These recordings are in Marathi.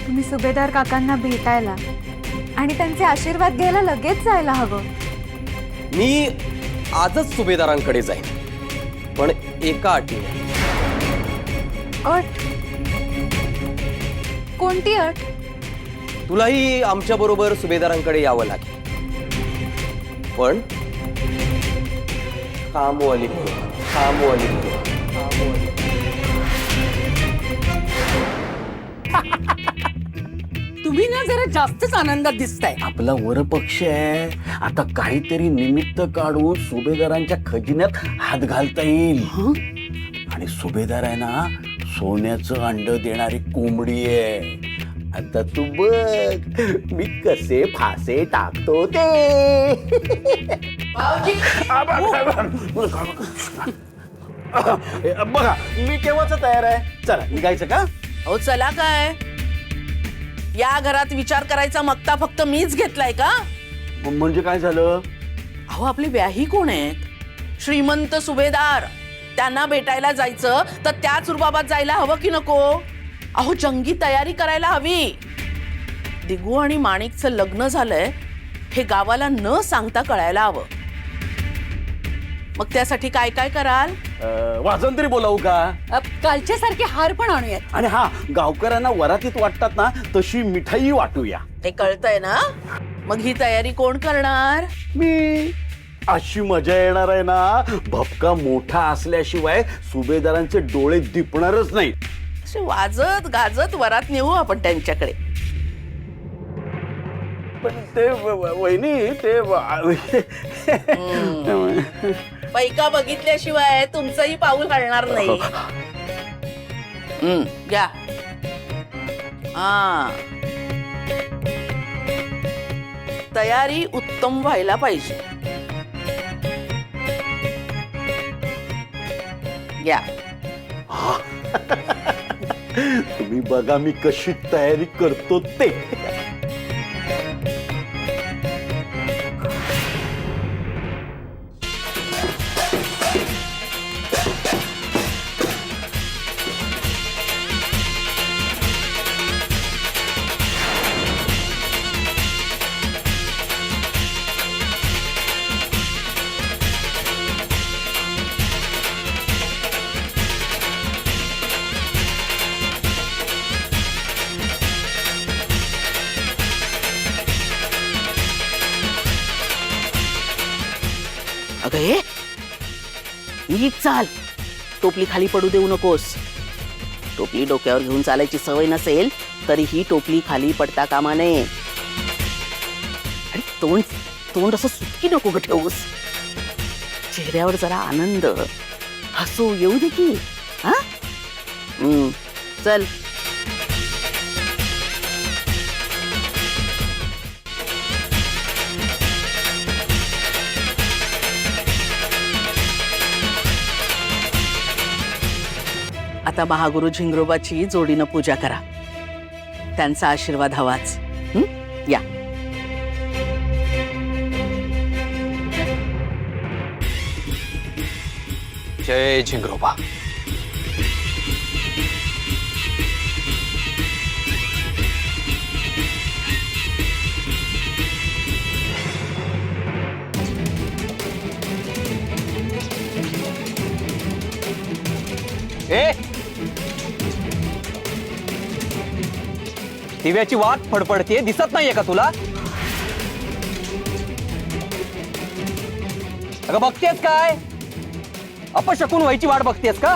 तुम्ही सुभेदार काकांना भेटायला आणि त्यांचे आशीर्वाद घ्यायला लगेच जायला हवं. मी आजच सुभेदारांकडे जाईन, पण एका अटीने. अट? कोणती अट? तुलाही आमच्या बरोबर सुभेदारांकडे यावं लागेल, पण खामवाली करून, खामवाली करून. तुम्ही ना जरा जास्तच आनंदात दिसताय. आपला वरपक्ष आहे, आता काहीतरी निमित्त काढून सुभेदारांच्या खजिन्यात हात घालता येईल. आणि सुभेदार आहे ना, सोन्याचं अंड देणारी कोंबडी आहे. आता तू बघ मी कसे फासे टाकतो ते. बघा मी केव्हाच तयार आहे. चला निघायचं का? अहो चला काय, या घरात विचार करायचा मक्ता फक्त मीच घेतलाय का? म्हणजे काय झालं? अहो आपले व्याही कोण आहेत? श्रीमंत सुभेदार. त्यांना भेटायला जायचं तर त्याच रुबाबात जायला हवं की नको? अहो जंगी तयारी करायला हवी. दिगू आणि माणिकचं लग्न झालंय हे गावाला न सांगता कळायला हवं. मग त्यासाठी काय काय कराल? वाजन तरी बोलावू का? कालच्या सारखे हार पण आणूयात. आणि हा, गावकऱ्यांना वरातीत वाटतात ना तशी मिठाई वाटूया. ते कळतंय ना? मग ही तयारी कोण करणार? मी. अशी मजा येणार आहे ना, भपका मोठा असल्याशिवाय सुभेदारांचे डोळे दिपणारच नाही. असे वाजत गाजत वरात नेऊ आपण त्यांच्याकडे. पण ते वहिनी ते पैका बघितल्याशिवाय तुमचंही पाऊल हलणार नाही. घ्या. तयारी उत्तम व्हायला पाहिजे. घ्या. तुम्ही बघा मी कशी तयारी करतो ते. अगं हे नीट चाल. टोपली खाली पडू देऊ नकोस. टोपली डोक्यावर घेऊन चालायची सवय नसेल तरी ही टोपली खाली पडता कामा नये. आणि तोंड तोंड असं सुटकी नको ग ठेवूस. चेहऱ्यावर जरा आनंद, हसू येऊ दे की. हा चल. आता महागुरु झिंगरोबाची जोडीनं पूजा करा. त्यांचा आशीर्वाद हवाच. या. जय झिंगरोबा. ए दिव्याची वाट फडफडते, दिसत नाहीये का तुला? अगं बघतेस काय? अपशकुन व्हायची वाट बघतेस का?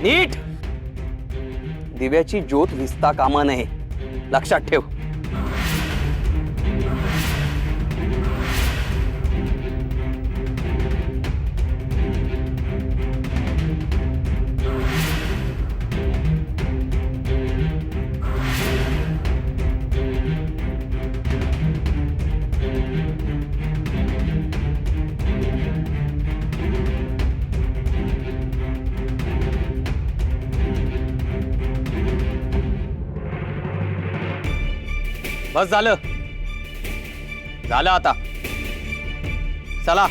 नीट दिव्याची ज्योत विसता कामा नये, लक्षात ठेव. बस झालं. झालं आता. चला.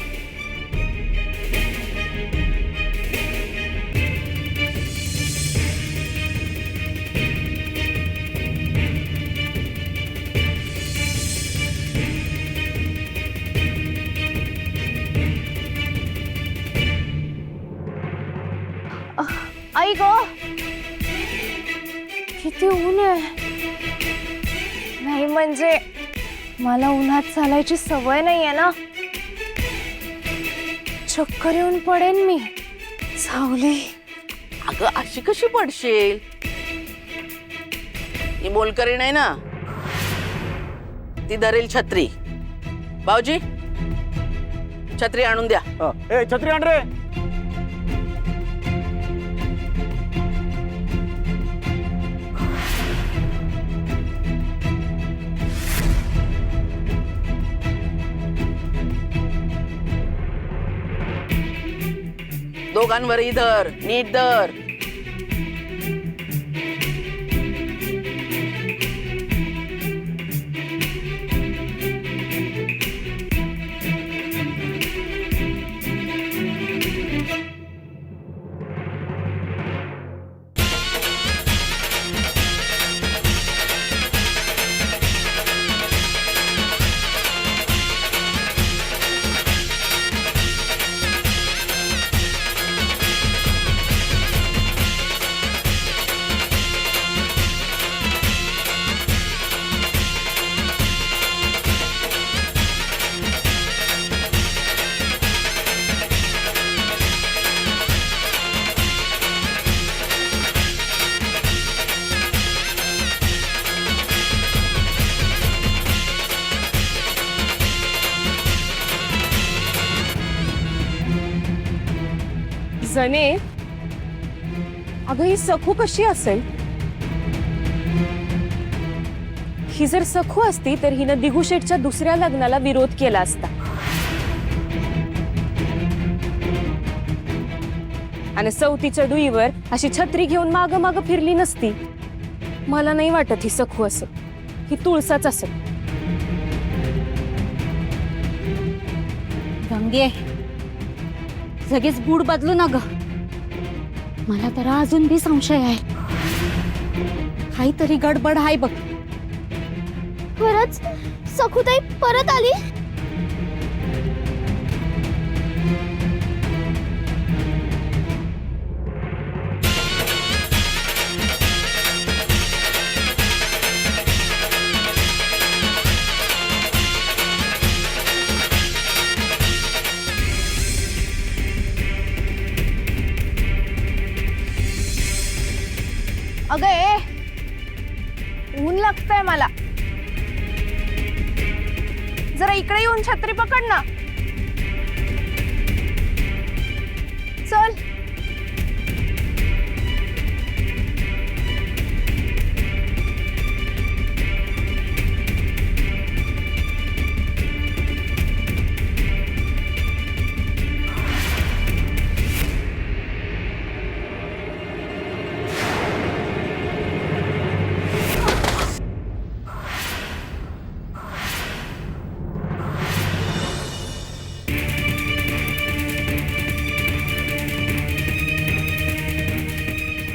आई गो, किती ऊन आहे. नाही म्हणजे मला उन्हात चालायची सवय नाहीये ना. चक्कर येऊन पडेन मी. सावली. अगं अशी कशी पडशील? ही बोलकरी नाही ना, ती धरेल छत्री. भाऊजी छत्री आणून द्या. ए छत्री आण रे. दोघांवर धर, नीट धर. जने, अगं ही सखू कशी असेल? ही जर सखू असती तर हिनं दिगुशेठच्या दुसऱ्या लग्नाला विरोध केला असता आणि सवतीच्या डुईवर अशी छत्री घेऊन माग माग फिरली नसती. मला नाही वाटत ही सखू असेल, ही तुळसाच असेल. गंगे, लगेच बूड बदलू ना ग. मला तर अजून बी संशय आहे. काहीतरी गडबड आहे बघ. खरंच सखूताई परत आली? अगं ए, ऊन लागतंय मला. जरा इकडे येऊन छत्री पकड ना. चल.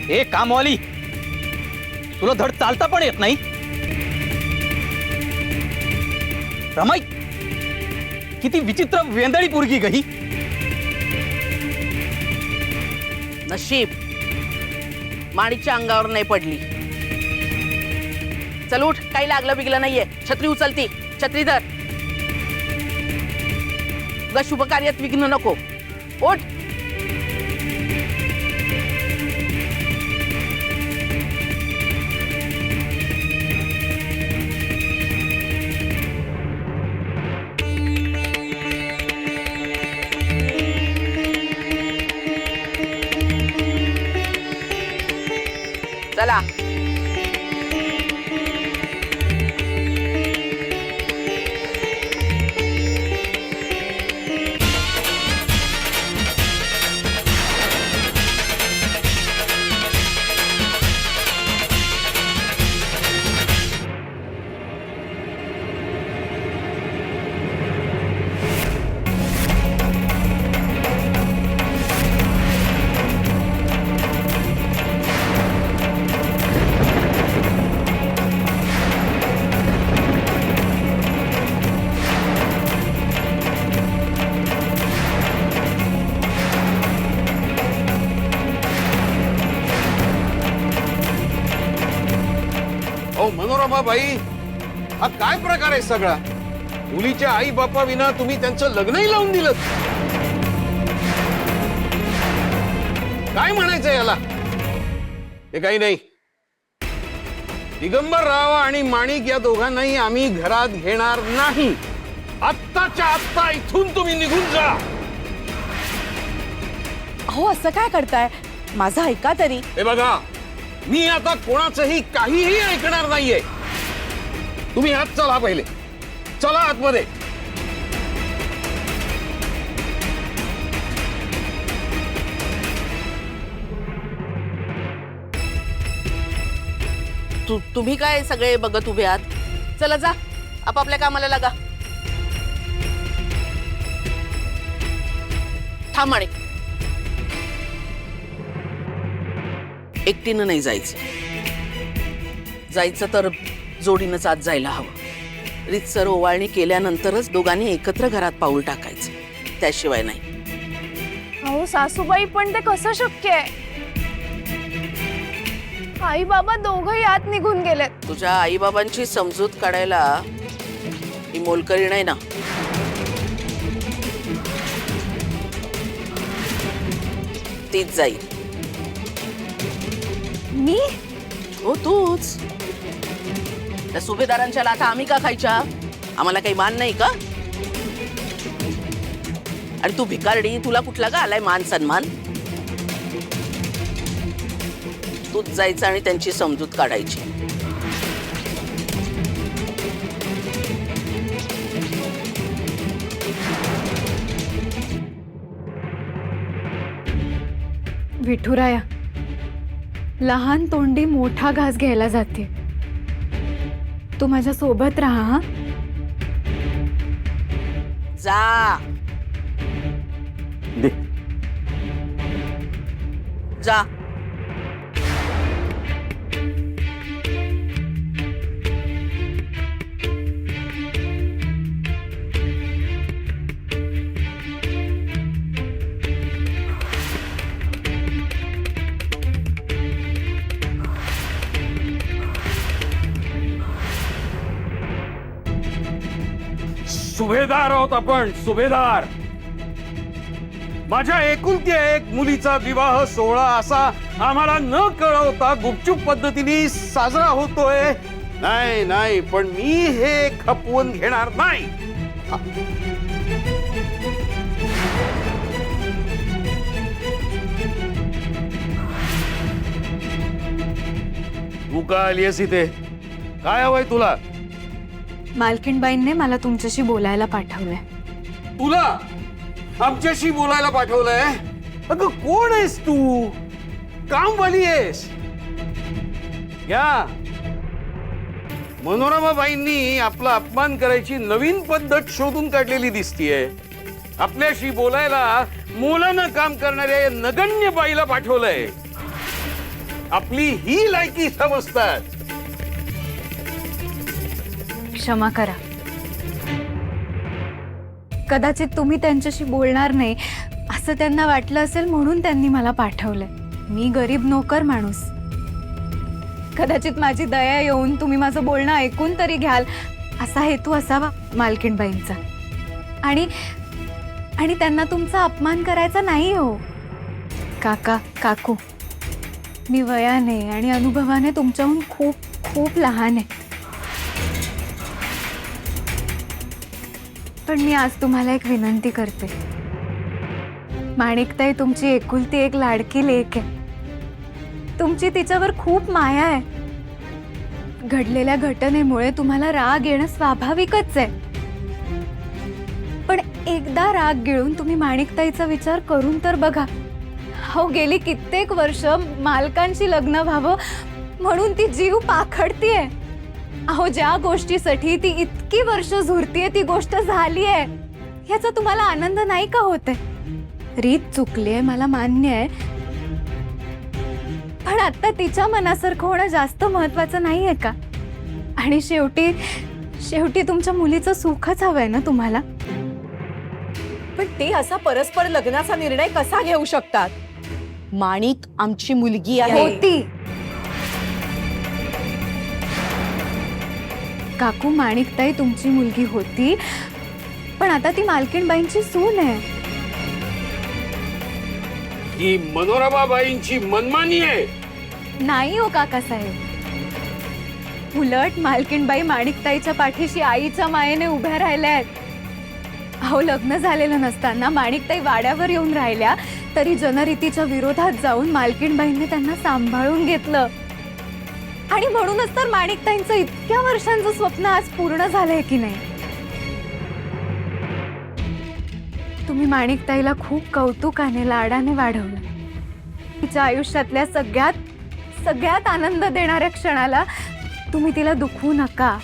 ए कामवाली, तुला धड चालता पण येत नाही? रमाई, किती विचित्र वेंदळी पोरगी गही. नशीब माणिकच्या अंगावर नाही पडली. चल उठ, काही लागलं बिगलं नाहीये. छत्री उचलती, छत्री धर. ग शुभ कार्यात विघ्न नको. उठ. चला. बाई, हा काय प्रकार आहे सगळा? मुलीच्या आई बापा विना तुम्ही त्यांचं लग्नही लावून दिलं. काय म्हणायचं याला? हे काही नाही. दिगंबरराव आणि माणिक या दोघांनाही आम्ही घरात घेणार नाही. आत्ताच्या आत्ता इथून तुम्ही निघून जा. अहो असं काय करताय? माझं ऐका तरी. हे बघा, मी आता कोणाचंही काहीही ऐकणार नाहीये. तुम्ही आत चला, पहिले चला आतमध्ये. तुम्ही काय सगळे बघत उभे आहात? चला जा, आपापल्या कामाला लागा. थांब माणिक, एकटीनं नाही जायचं. जायचं तर जोडीनंच आत जायला हवं. रीतसर ओवाळणी केल्यानंतरच दोघांनी एकत्र घरात पाऊल टाकायचं, त्याशिवाय नाही. अहो सासूबाई, पण ते कसं शक्य आहे? आई बाबा दोघंही आत निघून गेलेत. तुझ्या आई बाबांची समजूत काढायला ही मोलकरी नाही ना. तीच जाईल. मी? हो तूच. त्या सुभेदारांच्या लाथा आम्ही का खायच्या? आम्हाला काही मान नाही का? आणि तू भिकारडी, तुला कुठला का आलाय मान सन्मान? तूच जायचं आणि त्यांची समजूत काढायची. विठुराया, लहान तोंडी मोठा घास घ्यायला जाते. तू माझ्या सोबत राहा. हा, जा दे. जा. सुभेदार आहोत आपण, सुभेदार. माझ्या एकुलत्या एक मुलीचा विवाह सोहळा असा आम्हाला न कळवता गुपचूप पद्धतीने साजरा होतोय. नाही नाही, पण मी हे खपवून घेणार नाही. तू का आलीयस इथे? काय हवंय तुला? मालकीणबाईंनी मला तुमच्याशी बोलायला पाठवलंय. तुला आमच्याशी बोलायला पाठवलंय? अगं कोण आहेस तू? कामवाली आहेस? या मनोरमाबाईंनी आपला अपमान करायची नवीन पद्धत शोधून काढलेली दिसतीये. आपल्याशी बोलायला मोलानं काम करणाऱ्या या नगण्य बाईला पाठवलंय. आपली ही लायकी समजतात. क्षमा करा. कदाचित तुम्ही त्यांच्याशी बोलणार नाही असं त्यांना वाटलं असेल, म्हणून त्यांनी मला पाठवलंय. मी गरीब नोकर माणूस. कदाचित माझी दया येऊन तुम्ही माझं बोलणं ऐकून तरी घ्याल असा हेतू असावा मालकीणबाईंचा. आणि आणि त्यांना तुमचा अपमान करायचा नाही हो. काका काकू, मी वयाने आणि अनुभवाने तुमच्याहून खूप खूप लहान आहे. पण मी आज तुम्हाला एक विनंती करते. माणिकताई तुमची एकुलती एक लाडकी लेक आहे. तुमची तिच्यावर खूप माया आहे. घडलेल्या घटनेमुळे तुम्हाला राग येणं स्वाभाविकच आहे. पण एकदा राग गिळून तुम्ही माणिकताईचा विचार करून तर बघा. हो, गेली कित्येक वर्ष मालकांशी लग्न व्हावं म्हणून ती जीव पाखडतीये. अहो, ज्या गोष्टीसाठी ती इतकी वर्ष झुरतीये ती गोष्ट झालीये. याचा तुम्हाला आनंद नाही का होते? रीत चुकलीये, मला मान्य आहे. पण आता तिच्या मनासारखं होणं जास्त महत्वाचं नाहीये का? आणि शेवटी शेवटी तुमच्या मुलीचं सुखच हवंय ना तुम्हाला. पण ते असा परस्पर लग्नाचा निर्णय कसा घेऊ शकतात? माणिक आमची मुलगी आहे. होती. काकू, माणिकताई तुमची मुलगी होती, पण आता ती मालकीणबाईंची सून आहे. ही मनोरमाबाईंची मनमानी आहे. नाही हो काकासाहेब, उलट मालकीणबाई माणिकताईच्या पाठीशी आईच्या मायेने उभ्या राहिल्या आहेत. अहो, लग्न झालेलं नसताना माणिकताई वाड्यावर येऊन राहिल्या तरी जनरीतीच्या विरोधात जाऊन मालकीणबाईंनी त्यांना सांभाळून घेतलं. आणि म्हणूनच तर माणिकताईंचं इतक्या वर्षांचं स्वप्न आज पूर्ण झालंय की नाही. तुम्ही माणिकताईला खूप कौतुकाने, लाडाने वाढवलं. तिच्या आयुष्यातल्या सगळ्यात आनंद देणाऱ्या क्षणाला तुम्ही तिला दुखवू नका.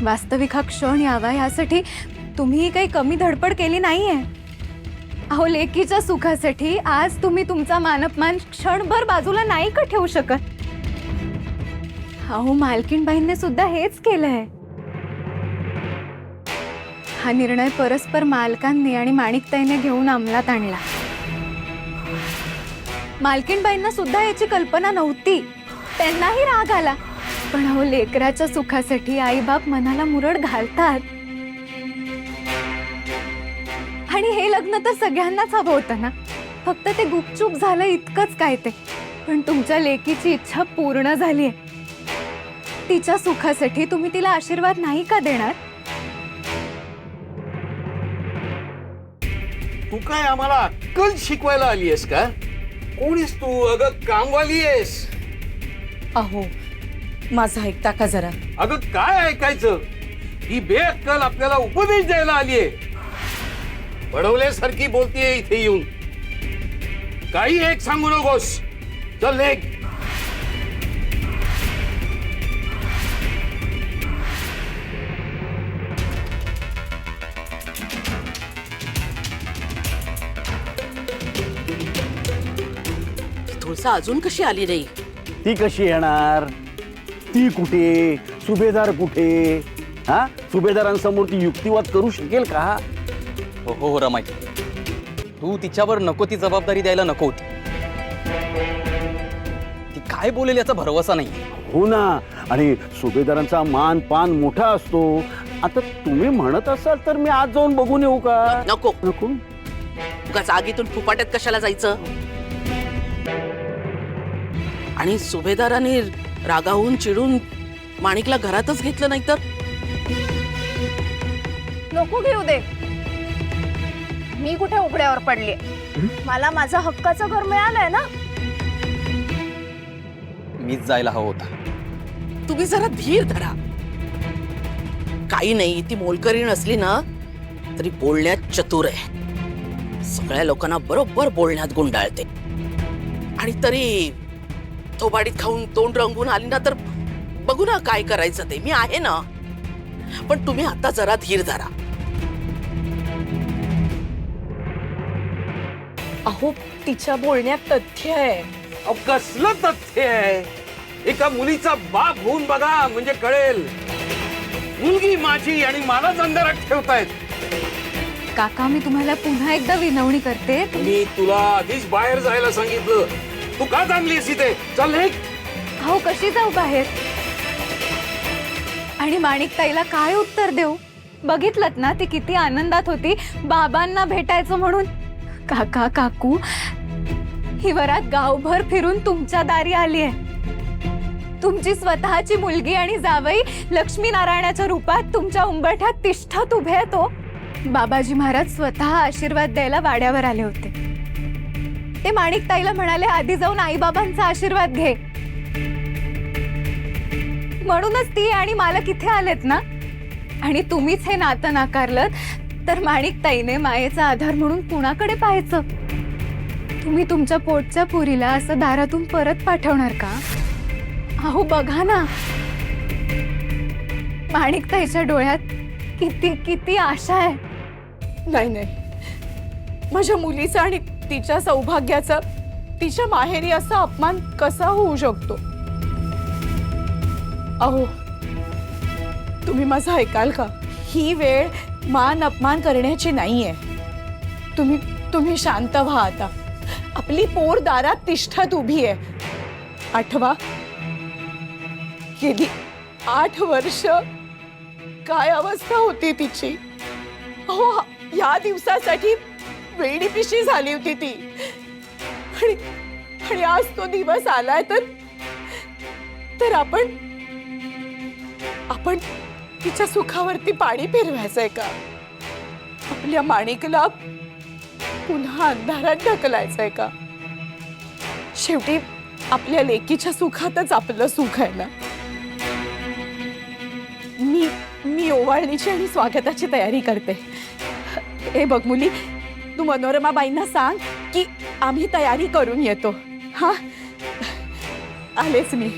वास्तविक हा क्षण यावा यासाठी तुम्ही काही कमी धडपड केली नाहीये. अहो, लेकीच्या सुखासाठी आज तुम्ही तुमचा मानपमान क्षणभर बाजूला नाही का ठेवू शकत? अहो, मालकीणबाईंनी सुद्धा हेच केलंय. हा निर्णय परस्पर मालकांनी आणि माणिकताईने घेऊन अंमलात आणला. मालकीणबाईंना सुद्धा याची कल्पना नव्हती. त्यांनाही राग आला. पण अहो, लेकराच्या सुखासाठी आईबाप मनाला मुरड घालतात. आणि हे लग्न तर सगळ्यांनाच हवं होतं ना. फक्त ते गुपचूप झालं इतकंच काय ते. पण तुमच्या लेकीची इच्छा पूर्ण झालीये. तिच्या सुखासाठी तुम्ही तिला आशीर्वाद नाही का देणार? तू काय आम्हाला अक्कल शिकवायला आली आहेस का? कोणीस तू? अगं, कामवाली आहेस. अहो, माझं ऐकता का जरा? अगं, काय ऐकायचं? ही बेअक्कल आपल्याला उपदेश द्यायला आलीये. पडवल्यासारखी बोलतीये इथे येऊन. काही एक सांगू नकोस. चल लेक. तुळसा अजून कशी आली नाही? ती कशी येणार? ती कुठे? सुभेदार कुठे? हा, सुभेदारांसमोर ती युक्तिवाद करू शकेल का? हो हो हो रमाई, तू तिच्यावर नको ती जबाबदारी द्यायला नको होती. ती काय बोलेल याचा भरवसा नाही. हो ना. आणि सुभेदारांचा मान पान मोठा असतो. आता तुम्ही म्हणत असाल तर मी आज जाऊन बघून येऊ का? नको. नको. उगाच आगीतून फुपाट्यात कशाला जायचं? आणि सुभेदारांनी रागावून चिडून माणिकला घरातच घेतलं नाही तर? नको घेऊ दे. मी कुठे उघड्यावर पडले? मला माझं हक्काचं घर मिळालंय ना. मीच जायला हवं होता. तुम्ही जरा धीर धरा. काही नाही, ती मोलकरी नसली ना तरी बोलण्यात चतुर आहे. सगळ्या लोकांना बरोबर बोलण्यात गुंडाळते. आणि तरी थोबाडीत खाऊन तोंड रंगून आली ना तर बघू ना काय करायचं ते. मी आहे ना. पण तुम्ही आता जरा धीर धरा. अहो, तिच्या बोलण्यात तथ्य आहे. अहो, कसलं तथ्य आहे? एका मुलीचा बाप होऊन बघा म्हणजे कळेल. मुलगी माझी आणि मलाच अंधारात ठेवतायत. काका, मी तुम्हाला पुन्हा एकदा विनवणी करते. मी तुला आधीच बाहेर जायला सांगितलं. तू का थांबलीस इथे? चल लेक. अहो, कशी जाऊ बाहेर? आणि माणिकताईला काय उत्तर देऊ? बघितलत ना, ती किती आनंदात होती बाबांना भेटायचं म्हणून. काका, काकू, ही वरात गावभर फिरून तुमच्या दारी आली आहे. तुमची स्वतःची मुलगी आणि जावई लक्ष्मी नारायणाच्या रूपात तुमच्या उंबरठ्यात तिष्ठत उभे आहेत. तो बाबाजी महाराज स्वतः आशीर्वाद द्यायला वाड्यावर आले होते. ते माणिकताईला म्हणाले, आधी जाऊन आईबाबांचा आशीर्वाद घे. म्हणूनच ती आणि मालक इथे आलेत ना. आणि तुम्हीच हे नातं नाकारलं तर माणिकताईने मायेचा आधार म्हणून कुणाकडे पाहायचं? तुम्ही तुमच्या पोटच्या पुरीला असं दारातून परत पाठवणार का? अहो, बघा ना, माणिकताईच्या डोळ्यात किती किती आशा आहे. नाही नाही, माझ्या मुलीचा आणि तिच्या सौभाग्याचा तिच्या माहेरी असा अपमान कसा होऊ शकतो? अहो, तुम्ही माझं ऐकाल का? ही वेळ मान अपमान करण्याची नाहीये. तुम्ही शांत व्हा आता. आपली पोर दारात तिष्ठत उभी आहे. आठवा, गेली 8 वर्ष काय अवस्था होती तिची. हो, या दिवसासाठी वेडी पिशी झाली होती ती. आणि आज तो दिवस आलाय तर आपण तिच्या सुखावरती पाणी फिरवायचंय का? आपल्या माणिकला पुन्हा अंधारात ढकलायचंय का? शेवटी आपल्या लेकीच्या सुखातच आपलं सुख आहे ना. मी ओवाळणीची आणि स्वागताची तयारी करते. ए बघ मुली, तू मनोरमाबाईंना सांग की आम्ही तयारी करून येतो. हा, आलेच मी.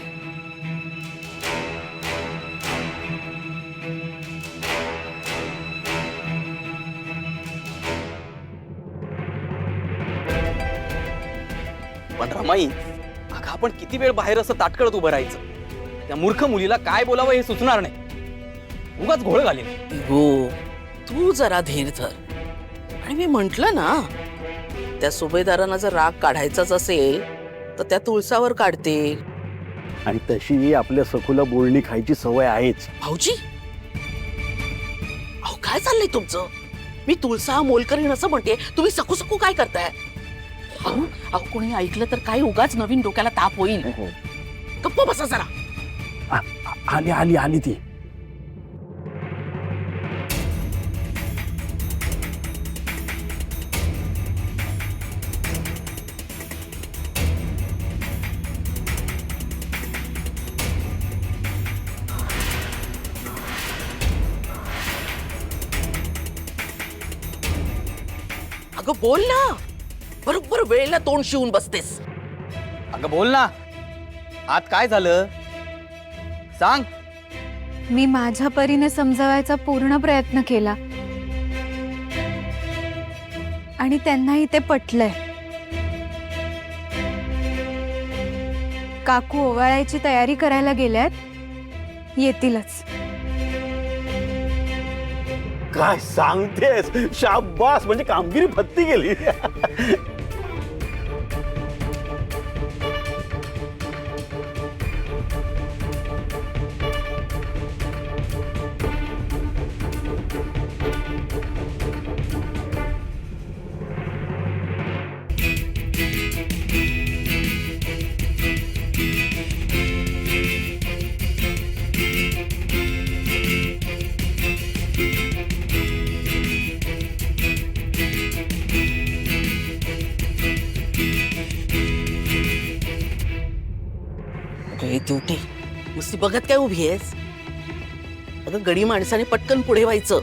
पण रमाई, अगं आपण किती वेळ बाहेर असं ताटकळत उभं राहायचं? त्या मूर्ख मुलीला काय बोलावं हे सुचणार नाही. उगाच घोळ घालीन. हो, तू जरा धीर धर. आणि मी म्हंटल ना, त्या सुभेदारांना जर राग काढायचाच असेल तर त्या तुळसावर काढते. आणि तशी आपल्या सखूला बोलणी खायची सवय आहेच. भाऊजी, अहो काय चाललंय तुमचं? मी तुळसा मोल करीन असं म्हणते, तुम्ही सकू सकू काय करताय? अहो अहो, कोणी ऐकलं तर काय उगाच नवीन डोक्याला ताप होईल. गप्प बसा जरा. आली आली आली ती. अगं बोल ना, बरोबर वेळेला तोंड शिवून बसतेस. अगं बोल ना, आत काय झालं सांग. मी माझ्या परीने समजावायचा पूर्ण प्रयत्न केला आणि त्यांनाही ते पटलंय. काकू ओवाळायची तयारी करायला गेल्यात, येतीलच. काय सांगतेस? शाबास, म्हणजे कामगिरी फत्ती गेली. तुटे नुसती बघत काय उभी आहेस? अगं गडी माणसाने पटकन पुढे व्हायचं.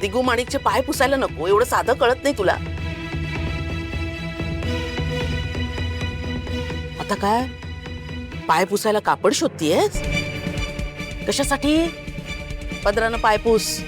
दिगू माणिकचे पाय पुसायला नको एवढं साधं कळत नाही तुला? आता काय पाय पुसायला कापड शोधतीयेस? कशासाठी? पदरानं पाय पुस.